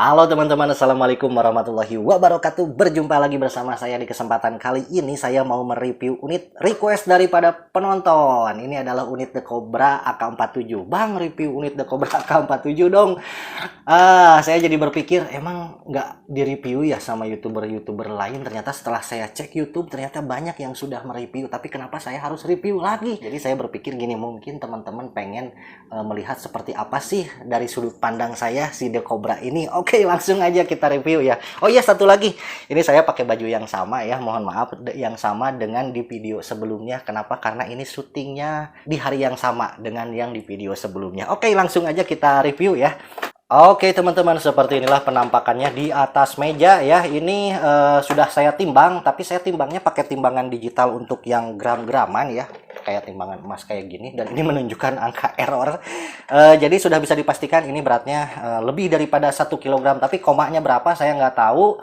Halo teman-teman, Assalamualaikum warahmatullahi wabarakatuh. Berjumpa lagi bersama saya di kesempatan kali ini. Saya mau mereview unit request daripada penonton. Ini adalah unit The Cobra AK47. Bang, review unit The Cobra AK47 dong. Saya jadi berpikir, emang nggak di-review ya sama YouTuber-YouTuber lain. Ternyata setelah saya cek YouTube, ternyata banyak yang sudah mereview. Tapi kenapa saya harus review lagi? Jadi saya berpikir gini, mungkin teman-teman pengen melihat seperti apa sih dari sudut pandang saya si The Cobra ini. Oke, langsung aja kita review ya. Oh iya, satu lagi. Ini saya pakai baju yang sama ya. Mohon maaf, yang sama dengan di video sebelumnya. Kenapa? Karena ini syutingnya di hari yang sama dengan yang di video sebelumnya. Oke, langsung aja kita review ya. Oke teman-teman, seperti inilah penampakannya di atas meja ya. Ini sudah saya timbang, tapi saya timbangnya pakai timbangan digital untuk yang gram-graman ya, kayak timbangan emas kayak gini, dan ini menunjukkan angka error. Jadi sudah bisa dipastikan ini beratnya lebih daripada 1 kg, tapi komanya berapa saya nggak tahu.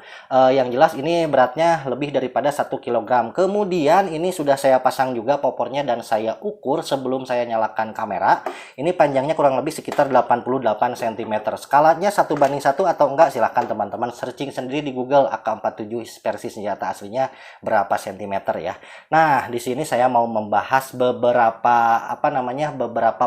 Yang jelas ini beratnya lebih daripada 1 kg. Kemudian ini sudah saya pasang juga popornya dan saya ukur sebelum saya nyalakan kamera. Ini panjangnya kurang lebih sekitar 88 cm. Skalanya 1:1 atau enggak, silahkan teman-teman searching sendiri di Google AK47 versi senjata aslinya berapa cm ya. Nah, di sini saya mau membahas beberapa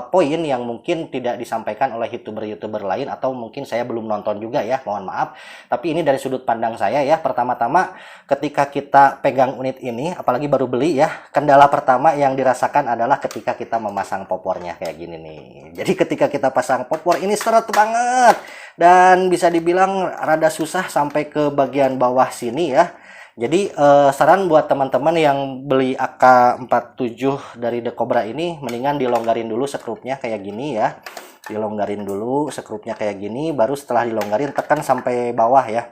poin yang mungkin tidak disampaikan oleh YouTuber-YouTuber lain, atau mungkin saya belum nonton juga ya, mohon maaf. Tapi ini dari sudut pandang saya ya. Pertama-tama ketika kita pegang unit ini, apalagi baru beli ya, kendala pertama yang dirasakan adalah ketika kita memasang popornya kayak gini nih. Jadi ketika kita pasang popor ini seret banget dan bisa dibilang rada susah sampai ke bagian bawah sini ya. Jadi saran buat teman-teman yang beli AK47 dari The Cobra ini, mendingan dilonggarin dulu skrupnya kayak gini ya. Dilonggarin dulu skrupnya kayak gini, baru setelah dilonggarin tekan sampai bawah ya.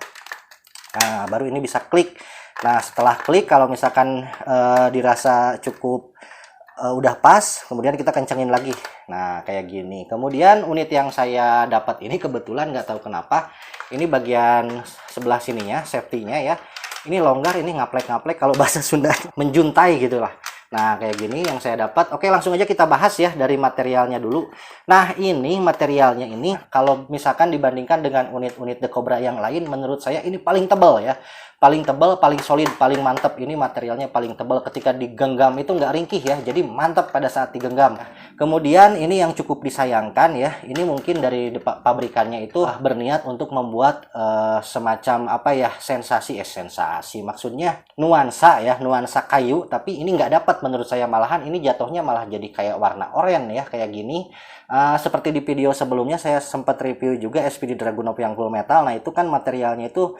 Nah, baru ini bisa klik. Nah, setelah klik, kalau misalkan dirasa cukup udah pas, kemudian kita kencengin lagi. Nah, kayak gini. Kemudian unit yang saya dapat ini kebetulan nggak tahu kenapa, ini bagian sebelah sininya, safety-nya ya, ini longgar, ini ngaplek-ngaplek, kalau bahasa Sunda menjuntai gitulah. Nah, kayak gini yang saya dapat. Oke, langsung aja kita bahas ya dari materialnya dulu. Nah, ini materialnya ini kalau misalkan dibandingkan dengan unit-unit The Cobra yang lain, menurut saya ini paling tebal ya. Paling tebal, paling solid, paling mantap. Ini materialnya paling tebal, ketika digenggam itu nggak ringkih ya. Jadi mantap pada saat digenggam. Kemudian ini yang cukup disayangkan ya. Ini mungkin dari pabrikannya itu berniat untuk membuat semacam apa ya, sensasi. Maksudnya nuansa ya, nuansa kayu. Tapi ini nggak dapat menurut saya, malahan ini jatuhnya malah jadi kayak warna oranye ya, kayak gini. Seperti di video sebelumnya saya sempat review juga SPD Dragunov yang full metal. Nah, itu kan materialnya itu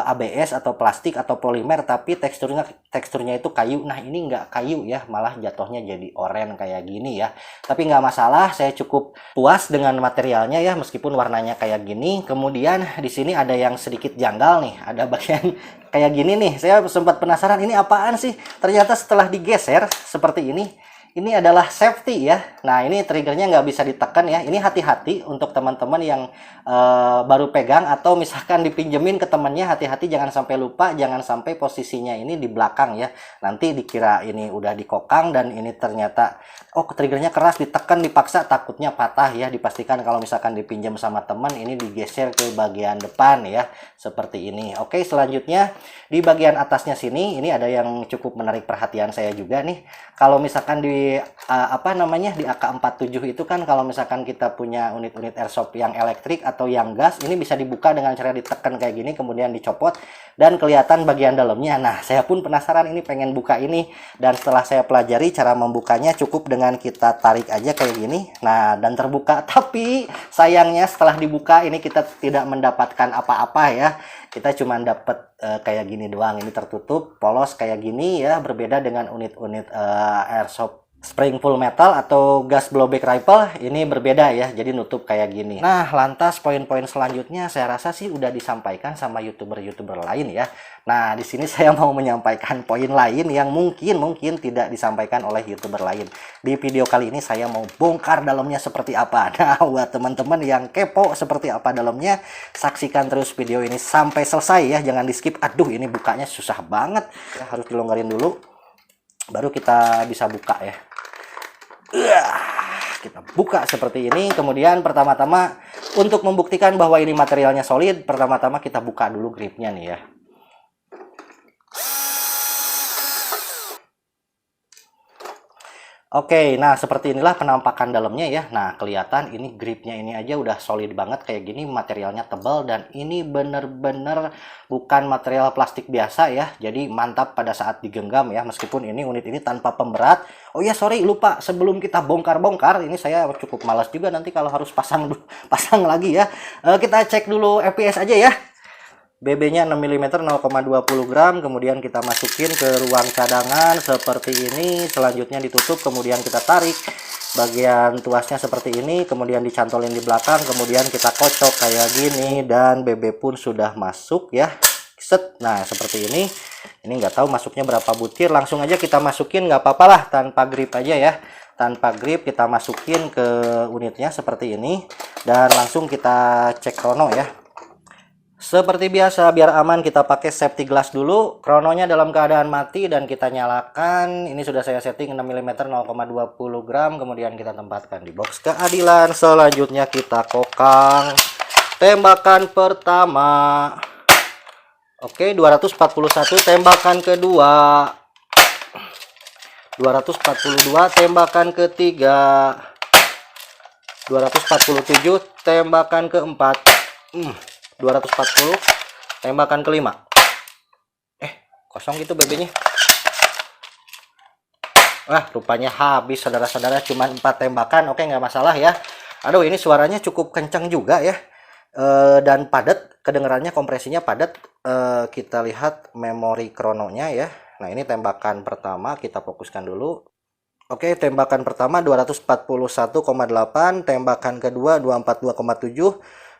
ABS atau plastik atau polimer, tapi teksturnya itu kayu. Nah, ini nggak kayu ya, malah jatuhnya jadi oranye kayak gini ya. Tapi nggak masalah, saya cukup puas dengan materialnya ya, meskipun warnanya kayak gini. Kemudian di sini ada yang sedikit janggal nih, ada bagian kayak gini nih. Saya sempat penasaran ini apaan sih. Ternyata setelah digeser seperti ini adalah safety ya. Nah, ini triggernya nggak bisa ditekan ya. Ini hati-hati untuk teman-teman yang baru pegang, atau misalkan dipinjemin ke temannya, hati-hati jangan sampai lupa, jangan sampai posisinya ini di belakang ya. Nanti dikira ini udah dikokang dan ini ternyata triggernya keras, ditekan dipaksa, takutnya patah ya. Dipastikan kalau misalkan dipinjam sama teman, ini digeser ke bagian depan ya, seperti ini. Oke, selanjutnya di bagian atasnya sini, ini ada yang cukup menarik perhatian saya juga nih. Kalau misalkan di di AK47 itu kan, kalau misalkan kita punya unit-unit airsoft yang elektrik atau yang gas, ini bisa dibuka dengan cara ditekan kayak gini, kemudian dicopot dan kelihatan bagian dalamnya. Nah, saya pun penasaran, ini pengen buka ini, dan setelah saya pelajari cara membukanya, cukup dengan kita tarik aja kayak gini. Nah, dan terbuka. Tapi sayangnya setelah dibuka ini kita tidak mendapatkan apa-apa ya. Kita cuma dapat kayak gini doang. Ini tertutup polos kayak gini ya, berbeda dengan unit-unit airsoft spring full metal atau gas blowback rifle, ini berbeda ya, jadi nutup kayak gini. Nah, lantas poin-poin selanjutnya saya rasa sih udah disampaikan sama YouTuber-YouTuber lain ya. Nah, di sini saya mau menyampaikan poin lain yang mungkin tidak disampaikan oleh YouTuber lain. Di video kali ini saya mau bongkar dalamnya seperti apa. Nah, buat teman-teman yang kepo seperti apa dalamnya, saksikan terus video ini sampai selesai ya, jangan di skip. Aduh, ini bukanya susah banget ya, harus dilonggarin dulu baru kita bisa buka ya. Kita buka seperti ini. Kemudian pertama-tama Untuk membuktikan bahwa ini materialnya solid, pertama-tama kita buka dulu gripnya nih ya. Oke, nah seperti inilah penampakan dalamnya ya. Nah, kelihatan ini gripnya ini aja udah solid banget kayak gini, materialnya tebal dan ini bener-bener bukan material plastik biasa ya. Jadi mantap pada saat digenggam ya, meskipun ini unit ini tanpa pemberat. Oh ya, sorry lupa, sebelum kita bongkar-bongkar, ini saya cukup malas juga nanti kalau harus pasang lagi ya. Kita cek dulu FPS aja ya. BB-nya 6 mm 0,20 gram, kemudian kita masukin ke ruang cadangan seperti ini, selanjutnya ditutup, kemudian kita tarik bagian tuasnya seperti ini, kemudian dicantolin di belakang, kemudian kita kocok kayak gini, dan BB pun sudah masuk ya. Set, nah seperti ini nggak tahu masuknya berapa butir, langsung aja kita masukin, nggak apa-apa lah, tanpa grip aja ya. Tanpa grip kita masukin ke unitnya seperti ini, dan langsung kita cek krono ya. Seperti biasa, biar aman kita pakai safety glass dulu. Krononya dalam keadaan mati dan kita nyalakan. Ini sudah saya setting 6 mm 0,20 gram. Kemudian kita tempatkan di box keadilan. Selanjutnya kita kokang tembakan pertama. Oke, 241 tembakan kedua. 242 tembakan ketiga. 247 tembakan keempat. 240 tembakan kelima. Kosong gitu BB-nya. Wah, rupanya habis saudara-saudara, cuma 4 tembakan. Oke, nggak masalah ya. Aduh, ini suaranya cukup kencang juga ya. Dan padat, kedengarannya, kompresinya padat. Kita lihat memori krononya ya. Nah, ini tembakan pertama, kita fokuskan dulu. Oke, tembakan pertama 241,8, tembakan kedua 242,7,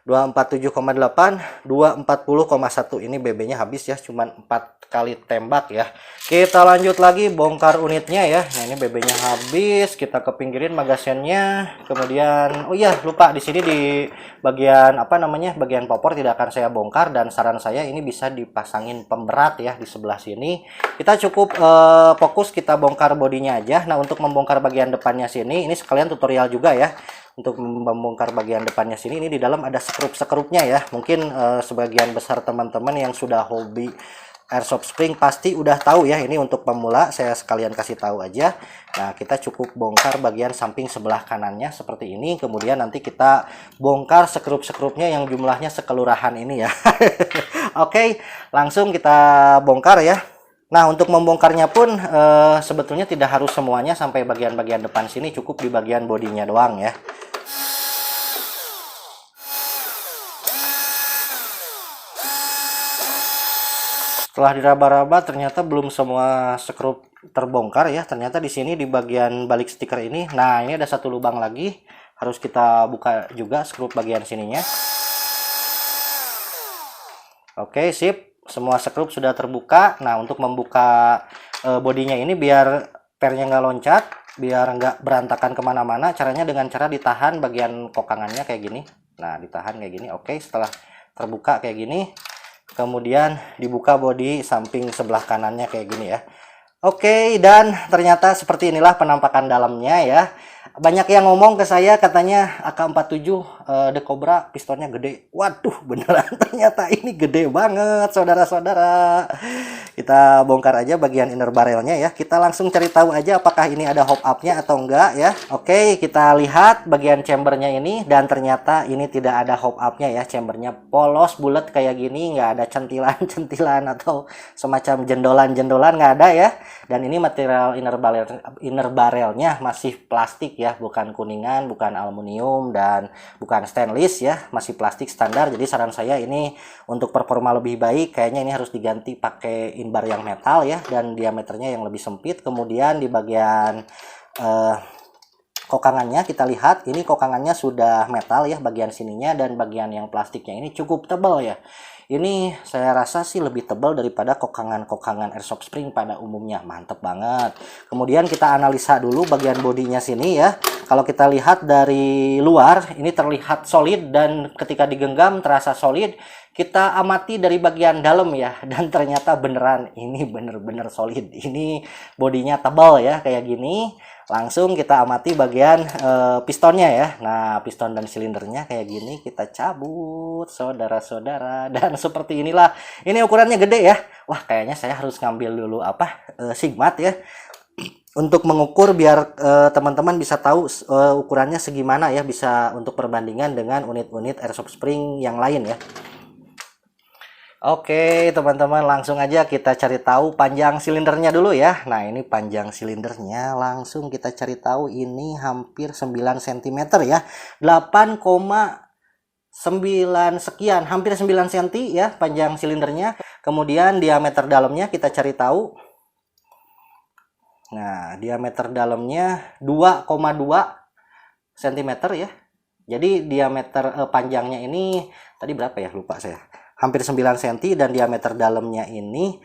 247,8, 240,1. Ini BB-nya habis ya, cuman 4 kali tembak ya. Kita lanjut lagi bongkar unitnya ya. Nah, ini BB-nya habis, kita kepinggirin magasinnya. Kemudian oh iya, lupa di sini di bagian apa namanya? Bagian popor tidak akan saya bongkar, dan saran saya ini bisa dipasangin pemberat ya di sebelah sini. Kita cukup fokus kita bongkar bodinya aja. Nah, untuk membongkar bagian depannya sini, ini sekalian tutorial juga ya. Untuk membongkar bagian depannya sini, ini di dalam ada sekrup-sekrupnya ya. Mungkin sebagian besar teman-teman yang sudah hobi airsoft spring pasti udah tahu ya. Ini untuk pemula, saya sekalian kasih tahu aja. Nah, kita cukup bongkar bagian samping sebelah kanannya seperti ini. Kemudian nanti kita bongkar sekrup-sekrupnya yang jumlahnya sekelurahan ini ya. Oke, langsung kita bongkar ya. Nah, untuk membongkarnya pun sebetulnya tidak harus semuanya sampai bagian-bagian depan sini, cukup di bagian bodinya doang ya. Setelah diraba-raba ternyata belum semua skrup terbongkar ya. Ternyata di sini di bagian balik stiker ini, nah ini ada satu lubang lagi, harus kita buka juga skrup bagian sininya. Oke, sip. Semua skrup sudah terbuka. Nah, untuk membuka bodinya ini biar pernya nggak loncat, biar nggak berantakan kemana-mana, caranya dengan cara ditahan bagian kokangannya kayak gini. Nah, ditahan kayak gini. Oke, setelah terbuka kayak gini, kemudian dibuka bodi samping sebelah kanannya kayak gini ya. Oke, dan ternyata seperti inilah penampakan dalamnya ya. Banyak yang ngomong ke saya, katanya AK-47 The Cobra pistonnya gede. Waduh, beneran ternyata ini gede banget saudara-saudara. Kita bongkar aja bagian inner barrelnya ya. Kita langsung cari tahu aja apakah ini ada hop up-nya atau enggak ya. Oke, kita lihat bagian chambernya ini, dan ternyata ini tidak ada hop up-nya ya. Chambernya polos bulat kayak gini, nggak ada centilan-centilan atau semacam jendolan-jendolan, nggak ada ya. Dan ini material inner barrelnya masih plastik ya, bukan kuningan, bukan aluminium, dan bukan stainless ya, masih plastik standar. Jadi saran saya ini untuk performa lebih baik, kayaknya ini harus diganti pakai inbar yang metal ya, dan diameternya yang lebih sempit. Kemudian di bagian kokangannya kita lihat, ini kokangannya sudah metal ya bagian sininya, dan bagian yang plastiknya ini cukup tebal ya. Ini saya rasa sih lebih tebal daripada kokangan-kokangan airsoft spring pada umumnya. Mantep banget. Kemudian kita analisa dulu bagian bodinya sini ya. Kalau kita lihat dari luar, ini terlihat solid dan ketika digenggam terasa solid. Kita amati dari bagian dalam ya, dan ternyata beneran ini bener-bener solid. Ini bodinya tebal ya kayak gini. Langsung kita amati bagian pistonnya ya. Nah, piston dan silindernya kayak gini kita cabut saudara-saudara, dan seperti inilah. Ini ukurannya gede ya. Wah, kayaknya saya harus ngambil dulu sigmat ya untuk mengukur biar teman-teman bisa tahu ukurannya segimana ya, bisa untuk perbandingan dengan unit-unit airsoft spring yang lain ya. Oke teman-teman, langsung aja kita cari tahu panjang silindernya dulu ya. Nah, ini panjang silindernya langsung kita cari tahu, ini hampir 9 cm ya, 8,9 sekian, hampir 9 cm ya panjang silindernya. Kemudian diameter dalamnya kita cari tahu. Nah, diameter dalamnya 2,2 cm ya. Jadi diameter panjangnya ini tadi berapa ya, lupa saya. Hampir 9 cm, dan diameter dalamnya ini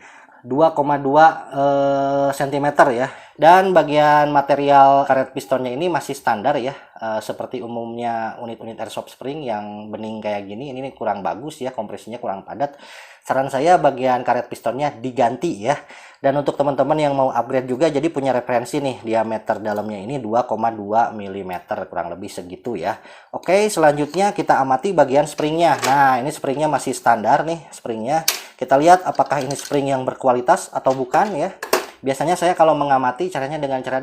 2,2 cm ya. Dan bagian material karet pistonnya ini masih standar ya, seperti umumnya unit-unit airsoft spring yang bening kayak gini. Ini kurang bagus ya, kompresinya kurang padat. Saran saya bagian karet pistonnya diganti ya. Dan untuk teman-teman yang mau upgrade juga, jadi punya referensi nih, diameter dalamnya ini 2,2 mm, kurang lebih segitu ya. Oke, selanjutnya kita amati bagian springnya. Nah, ini springnya masih standar nih springnya. Kita lihat apakah ini spring yang berkualitas atau bukan ya. Biasanya saya kalau mengamati caranya dengan cara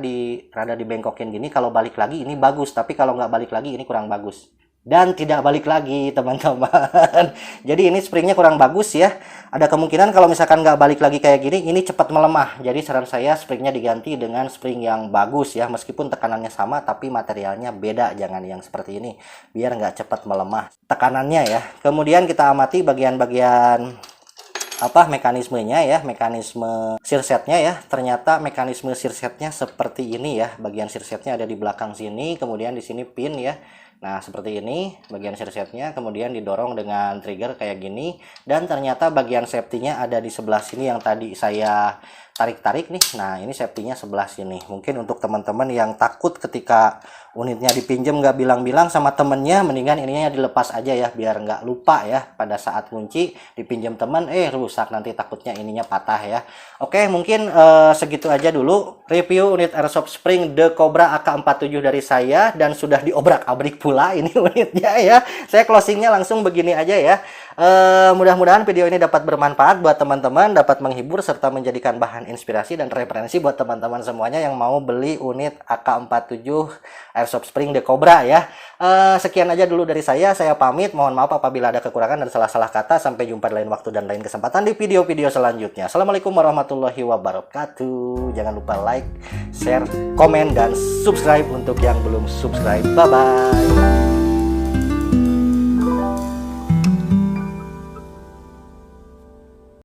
rada dibengkokin gini, kalau balik lagi ini bagus, tapi kalau nggak balik lagi ini kurang bagus. Dan tidak balik lagi teman-teman. Jadi ini springnya kurang bagus ya. Ada kemungkinan kalau misalkan nggak balik lagi kayak gini, ini cepat melemah. Jadi saran saya springnya diganti dengan spring yang bagus ya. Meskipun tekanannya sama tapi materialnya beda. Jangan yang seperti ini, biar nggak cepat melemah tekanannya ya. Kemudian kita amati bagian-bagian mekanismenya ya, mekanisme sirsetnya ya. Ternyata mekanisme sirsetnya seperti ini ya. Bagian sirsetnya ada di belakang sini, kemudian di sini pin ya. Nah, seperti ini bagian sirsetnya, kemudian didorong dengan trigger kayak gini, dan ternyata bagian safety-nya ada di sebelah sini yang tadi saya tarik-tarik nih. Nah, ini safety-nya sebelah sini. Mungkin untuk teman-teman yang takut ketika unitnya dipinjam nggak bilang-bilang sama temennya, mendingan ininya dilepas aja ya, biar nggak lupa ya pada saat kunci dipinjam teman, rusak nanti takutnya ininya patah ya. Oke, mungkin segitu aja dulu review unit airsoft spring The Cobra AK47 dari saya, dan sudah diobrak-abrik pula ini unitnya ya. Saya closingnya langsung begini aja ya. Mudah-mudahan video ini dapat bermanfaat buat teman-teman, dapat menghibur serta menjadikan bahan inspirasi dan referensi buat teman-teman semuanya yang mau beli unit AK47 airsoft spring The Cobra ya. Sekian aja dulu dari saya pamit. Mohon maaf apabila ada kekurangan dan salah-salah kata. Sampai jumpa di lain waktu dan lain kesempatan di video-video selanjutnya. Assalamualaikum warahmatullahi wabarakatuh. Jangan lupa like, share, komen, dan subscribe untuk yang belum subscribe. Bye-bye.